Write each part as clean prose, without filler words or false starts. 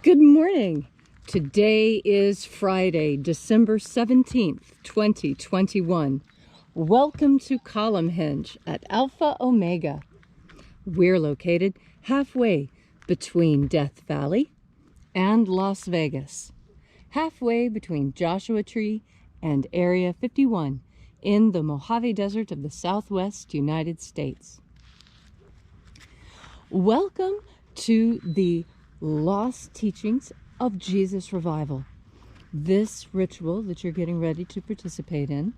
Good morning. Today is Friday, December 17th, 2021. Welcome to Columnhenge at Alpha Ωmega. We're located halfway between Death Valley and Las Vegas, halfway between Joshua Tree and Area 51 in the Mojave Desert of the Southwest United States. Welcome to the Lost Teachings of Jesus Revival. This ritual that you're getting ready to participate in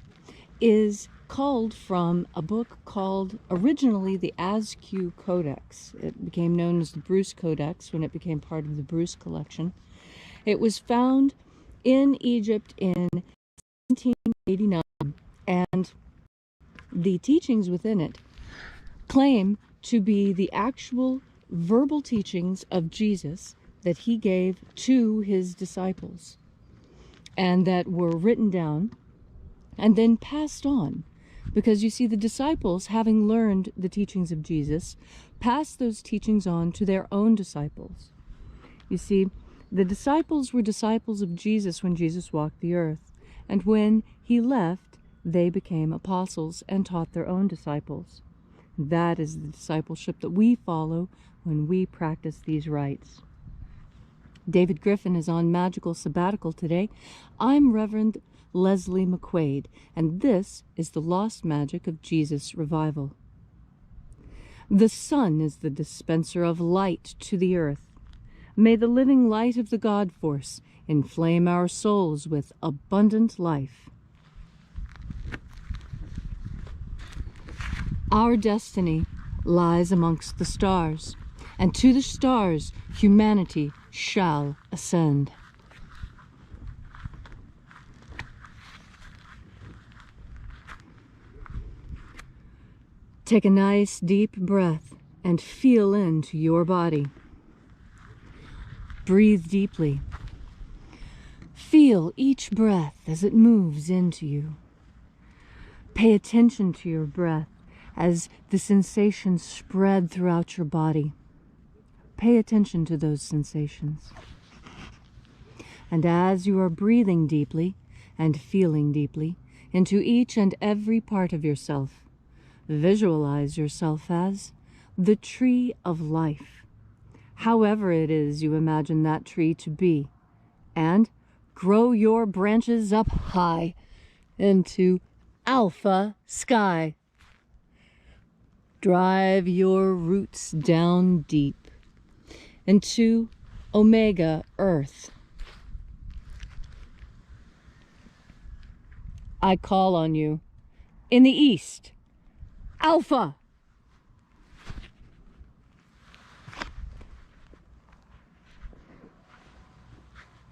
is culled from a book called originally the Askew Codex. It became known as the Bruce Codex when it became part of the Bruce collection. It was found in Egypt in 1789, and the teachings within it claim to be the actual verbal teachings of Jesus that he gave to his disciples, and that were written down and then passed on. Because you see, the disciples, having learned the teachings of Jesus, passed those teachings on to their own disciples. You see, the disciples were disciples of Jesus when Jesus walked the earth, and when he left, they became apostles and taught their own disciples. That is the discipleship that we follow when we practice these rites. David Griffin is on magical sabbatical today. I'm Reverend Leslie McQuade, and this is the Lost Magic of Jesus Revival. The sun is the dispenser of light to the earth. May the living light of the God Force inflame our souls with abundant life. Our destiny lies amongst the stars, and to the stars humanity shall ascend. Take a nice deep breath and feel into your body. Breathe deeply. Feel each breath as it moves into you. Pay attention to your breath as the sensations spread throughout your body. Pay attention to those sensations. And as you are breathing deeply and feeling deeply into each and every part of yourself, visualize yourself as the tree of life, however it is you imagine that tree to be, and grow your branches up high into alpha sky. Drive your roots down deep into Omega Earth. I call on you in the east, Alpha.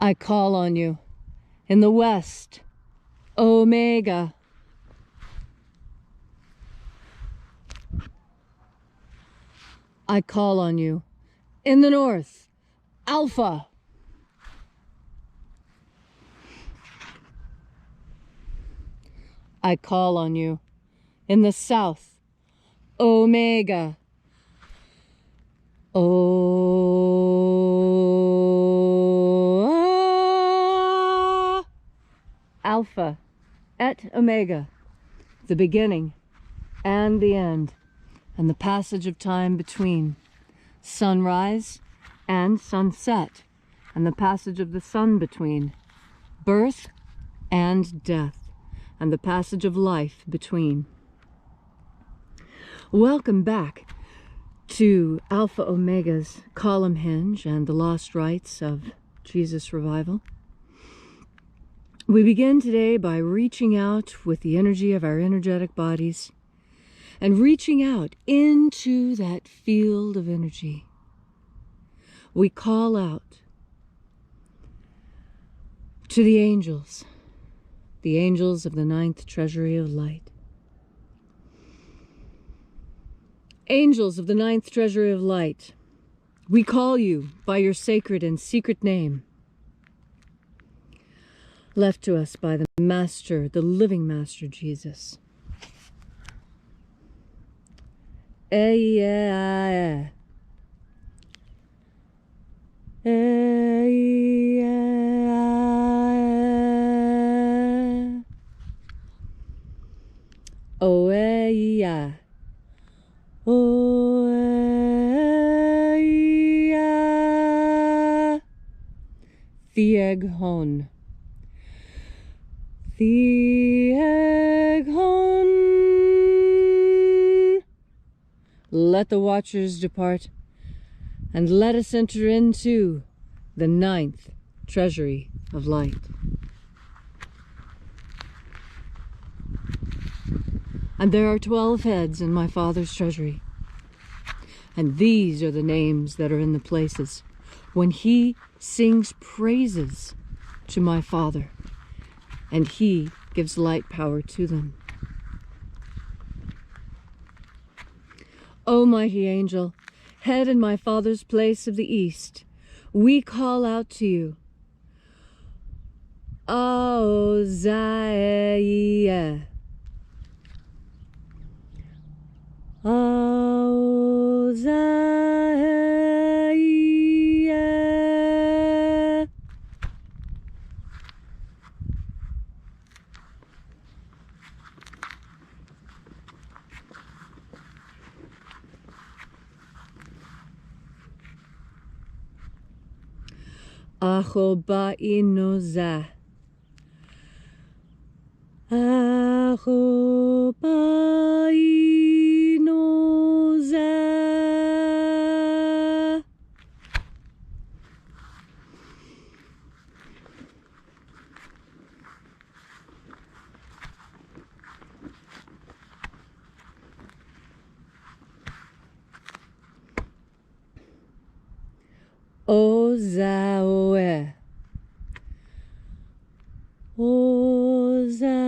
I call on you in the west, Omega. I call on you in the north, Alpha. I call on you in the south, Omega. Alpha et Omega, the beginning and the end, and the passage of time between, sunrise and sunset, and the passage of the sun between, birth and death, and the passage of life between. Welcome back to Alpha O'Mega's Columnhenge and the Lost Rites of Jesus Revival. We begin today by reaching out with the energy of our energetic bodies and reaching out into that field of energy. We call out to the angels of the 9th Treasury of Light. Angels of the 9th Treasury of Light, we call you by your sacred and secret name, left to us by the Master, the living Master Jesus. Oeia, oeia, Thieghon, Thieghon. Let the watchers depart, and let us enter into the 9th Treasury of Light. And there are 12 heads in my Father's treasury. And these are the names that are in the places when he sings praises to my Father, and he gives light power to them. O mighty angel, head in my Father's place of the east, we call out to you. Oziah. Oziah. Ahobainoza. Ahobainoza. Ozaoe. Ozaoe.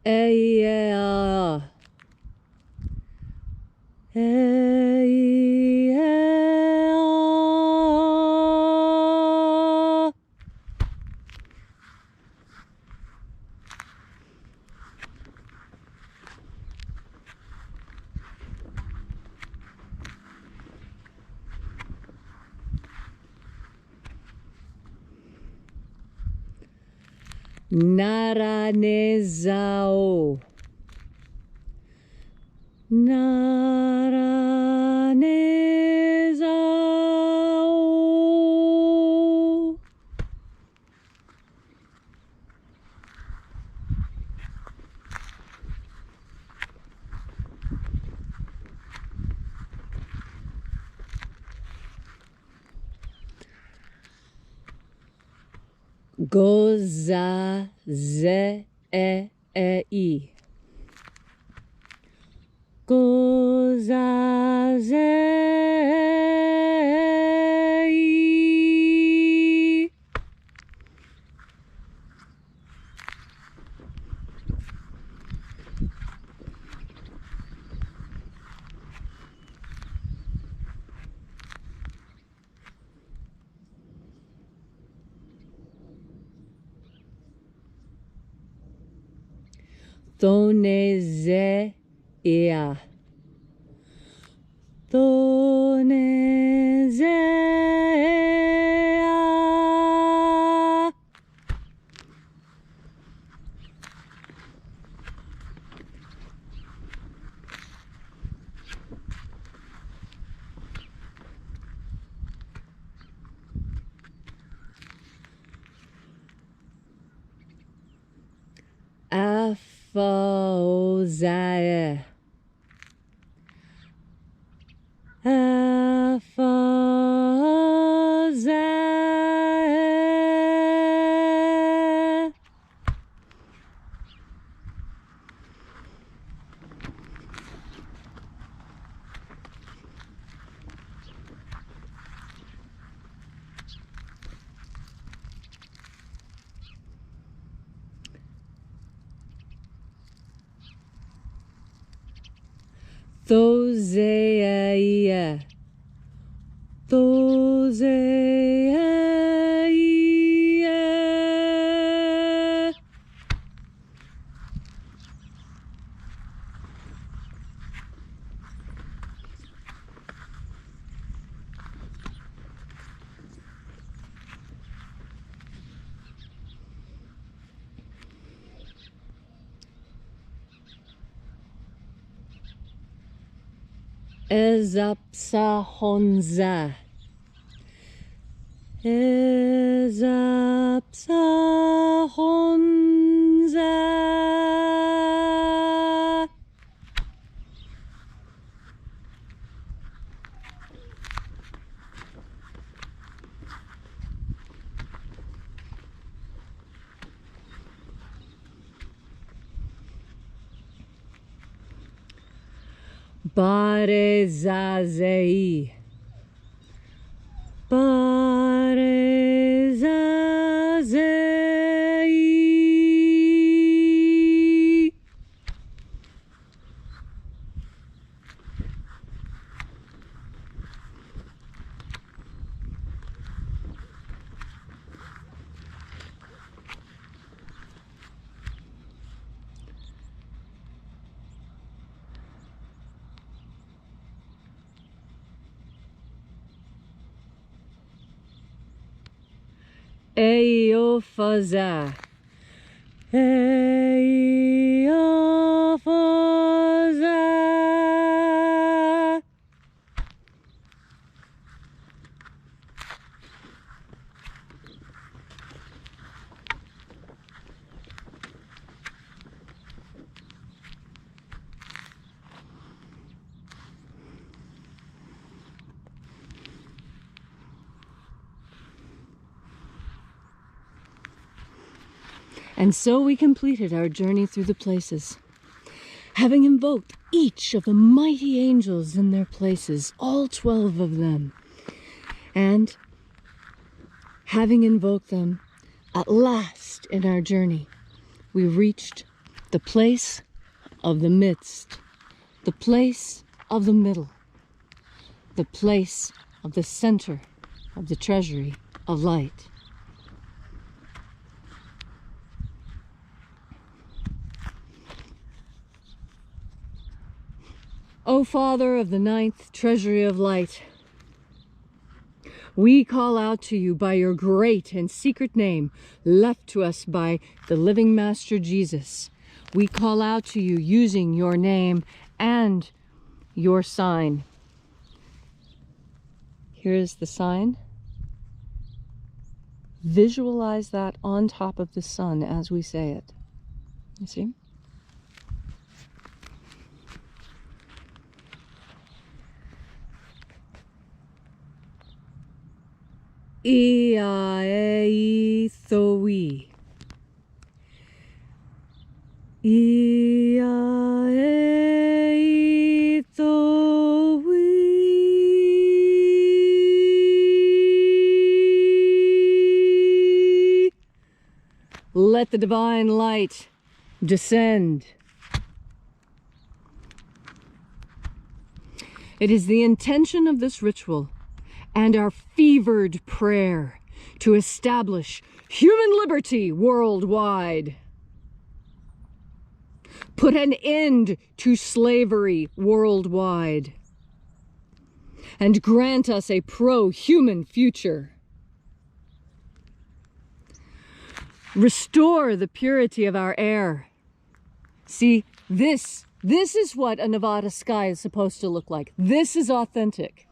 Eya. Eya. Naranezao. Naranezao. Goza ze e i. Goza ze e. Toneze ea. Toneze ea. Alpha Ωmega. Alpha Ωmega. Thoseia. Thoseia. Ezapsahonza. Ezapsahonza. Barezazei. Barezazei. Eophaza. Eophaza. And so we completed our journey through the places, having invoked each of the mighty angels in their places, all 12 of them. And having invoked them, at last in our journey, we reached the place of the midst, the place of the middle, the place of the center of the Treasury of Light. O Father of the 9th Treasury of Light, we call out to you by your great and secret name, left to us by the living Master Jesus. We call out to you using your name and your sign. Here's the sign. Visualize that on top of the sun as we say it. You see? Iaeithoi. Iaeithoi. Let the divine light descend. It is the intention of this ritual and our fevered prayer to establish human liberty worldwide. Put an end to slavery worldwide. And grant us a pro-human future. Restore the purity of our air. See, this is what a Nevada sky is supposed to look like. This is authentic.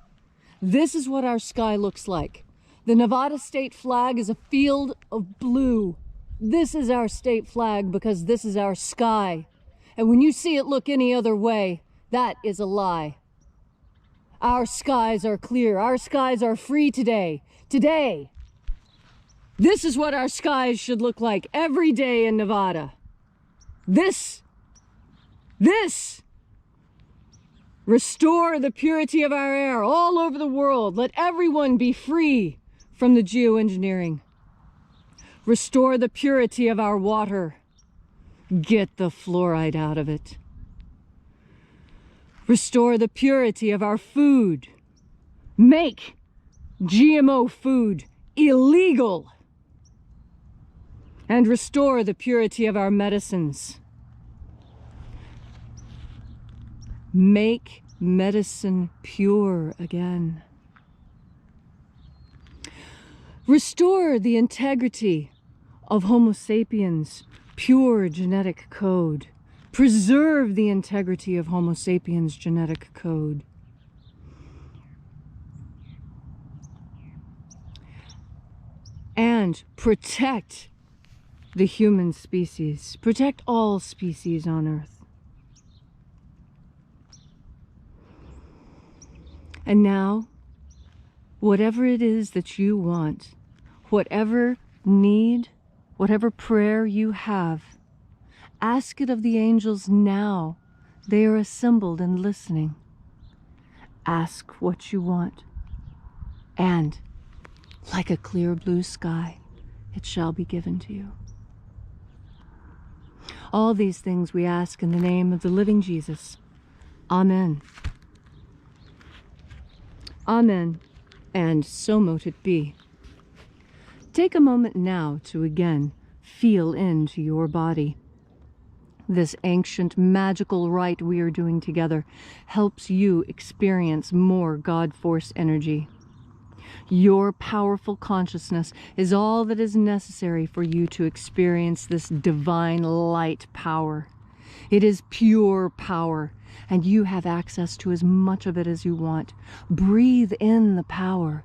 This is what our sky looks like. The Nevada state flag is a field of blue. This is our state flag because this is our sky. And when you see it look any other way, that is a lie. Our skies are clear. Our skies are free today. Today. This is what our skies should look like every day in Nevada. This. Restore the purity of our air all over the world. Let everyone be free from the geoengineering. Restore the purity of our water. Get the fluoride out of it. Restore the purity of our food. Make GMO food illegal. And restore the purity of our medicines. Make medicine pure again. Restore the integrity of Homo sapiens' pure genetic code. Preserve the integrity of Homo sapiens' genetic code. And protect the human species. Protect all species on Earth. And now, whatever it is that you want, whatever need, whatever prayer you have, ask it of the angels now. They are assembled and listening. Ask what you want, and like a clear blue sky, it shall be given to you. All these things we ask in the name of the living Jesus. Amen. Amen, and so mote it be. Take a moment now to again feel into your body. This ancient magical rite we are doing together helps you experience more God Force energy. Your powerful consciousness is all that is necessary for you to experience this divine light power. It is pure power, and you have access to as much of it as you want. Breathe in the power.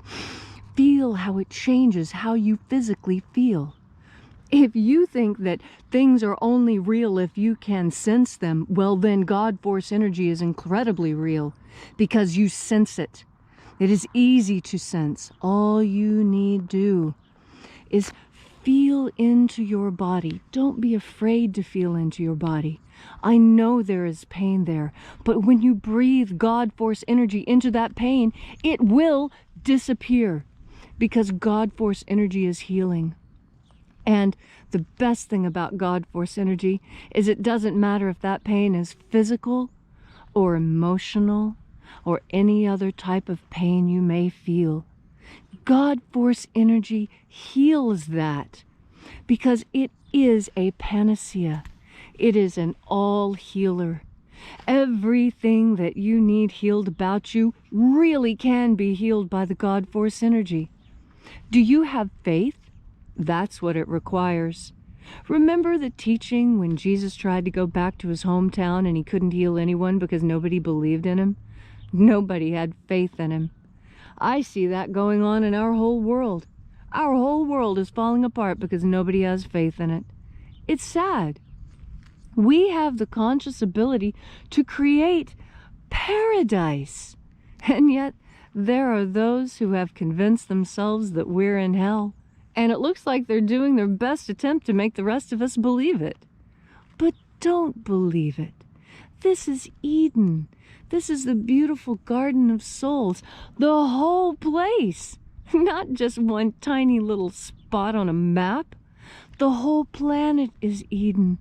Feel how it changes how you physically feel. If you think that things are only real if you can sense them, well then God Force energy is incredibly real because you sense it. It is easy to sense. All you need do is feel into your body. Don't be afraid to feel into your body. I know there is pain there, but when you breathe God Force energy into that pain, it will disappear because God Force energy is healing. And the best thing about God Force energy is it doesn't matter if that pain is physical or emotional or any other type of pain you may feel. God Force energy heals that because it is a panacea. It is an all healer. Everything that you need healed about you really can be healed by the God Force energy. Do you have faith? That's what it requires. Remember the teaching when Jesus tried to go back to his hometown and he couldn't heal anyone because nobody believed in him? Nobody had faith in him. I see that going on in our whole world. Our whole world is falling apart because nobody has faith in it. It's sad. We have the conscious ability to create paradise. And yet there are those who have convinced themselves that we're in hell. And it looks like they're doing their best attempt to make the rest of us believe it. But don't believe it. This is Eden. This is the beautiful Garden of Souls. The whole place. Not just one tiny little spot on a map. The whole planet is Eden.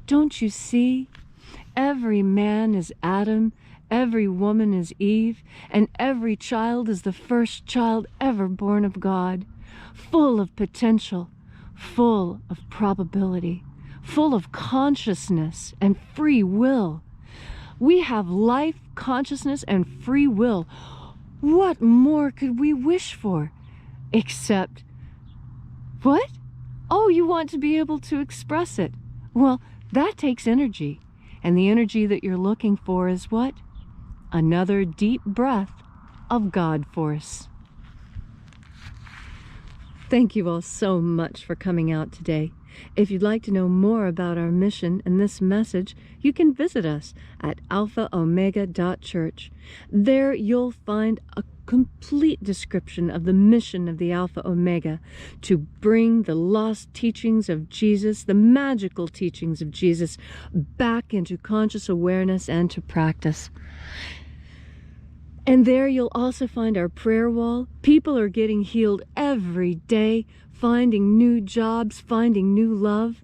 Don't you see? Every man is Adam. Every woman is Eve. And every child is the first child ever born of God. Full of potential, full of probability, full of consciousness and free will. We have life, consciousness, and free will. What more could we wish for? Except, what? Oh, you want to be able to express it. Well, that takes energy. And the energy that you're looking for is what? Another deep breath of God Force. Thank you all so much for coming out today. If you'd like to know more about our mission and this message, you can visit us at alphaomega.church. There you'll find a complete description of the mission of the Alpha Omega to bring the lost teachings of Jesus, the magical teachings of Jesus, back into conscious awareness and to practice. And there you'll also find our prayer wall. People are getting healed every day, finding new jobs, finding new love.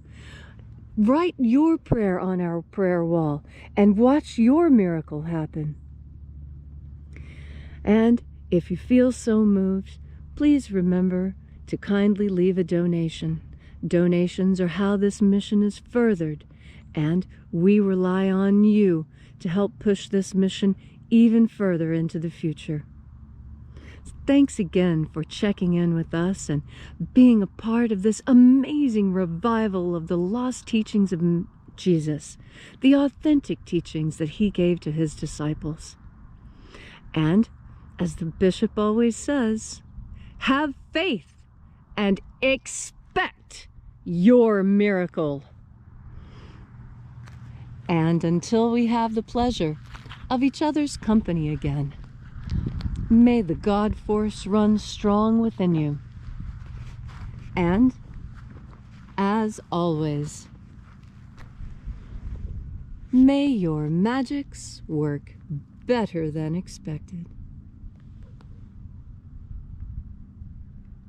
Write your prayer on our prayer wall and watch your miracle happen. And if you feel so moved, please remember to kindly leave a donation. Donations are how this mission is furthered, and we rely on you to help push this mission even further into the future. Thanks again for checking in with us and being a part of this amazing revival of the lost teachings of Jesus, the authentic teachings that he gave to his disciples. And as the bishop always says, have faith and expect your miracle. And until we have the pleasure of each other's company again, may the God force run strong within you. And, as always, may your magics work better than expected.